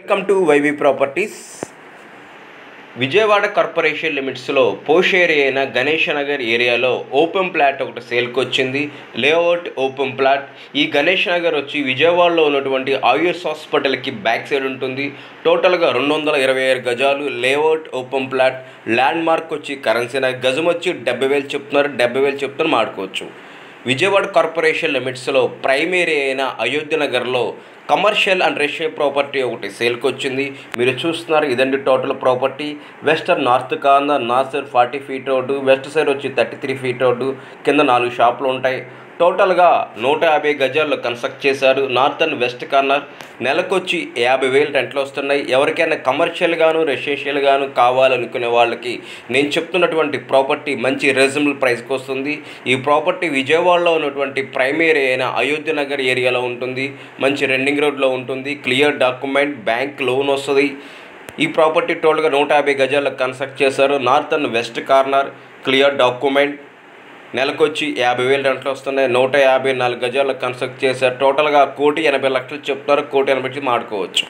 Welcome to YV properties. Vijayawada corporation లిమిట్స్లో posh area అయిన గణేష్ నగర్ ఏరియాలో ఓపెన్ ప్లాట్ ఒకటి సేల్కి వచ్చింది. Layout open plot. ఈ గణేష్ నగర్ వచ్చి విజయవాడలో ఉన్నటువంటి ఆయుష్ హాస్పిటల్కి బ్యాక్ సైడ్ ఉంటుంది. టోటల్గా 226 గజాలు layout open plot. Land mark వచ్చి కరెన్సీ గజం వచ్చి 70,000 చెప్తున్నారు. 70,000 మాడుకోవచ్చు. విజయవాడ కార్పొరేషన్ లిమిట్స్లో ప్రైమ్ ఏరియా అయిన అయోధ్య నగర్లో కమర్షియల్ అండ్ రెసిడెన్షియల్ ప్రాపర్టీ ఒకటి సేల్కి వచ్చింది. మీరు చూస్తున్నారు, ఇదండి total property. Western north corner, north side 40 feet road, west side వచ్చి 33 ఫీట్ రోడ్డు, కింద 4 షాపులు ఉంటాయి. టోటల్గా 150 గజాల్లో కన్స్ట్రక్ట్ చేశారు. North and west corner. నెలకొచ్చి 50,000 రెంట్లు వస్తున్నాయి. ఎవరికైనా కమర్షియల్ గాను రెసిడెన్షియల్ గాను కావాలనుకునే వాళ్ళకి నేను చెప్తున్నటువంటి ప్రాపర్టీ మంచి రీజనబుల్ ప్రైస్కి వస్తుంది. ఈ ప్రాపర్టీ విజయవాడలో ఉన్నటువంటి ప్రైమ్ ఏరియా అయిన అయోధ్య నగర్ ఏరియాలో ఉంటుంది. మంచి రెండింగ్ రోడ్లో ఉంటుంది. క్లియర్ డాక్యుమెంట్, బ్యాంక్ లోన్ వస్తుంది. ఈ ప్రాపర్టీ టోటల్గా 150 గజాల్లో కన్స్ట్రక్ట్ చేశారు. North and west corner, clear document. నెలకొచ్చి 50,000 రెంట్లు వస్తున్నాయి. 154 గజాల్లో కన్స్ట్రక్ట్ చేశారు. టోటల్గా 1,80,00,000 చెప్తారు. 1,80,00,000 మాడుకోవచ్చు.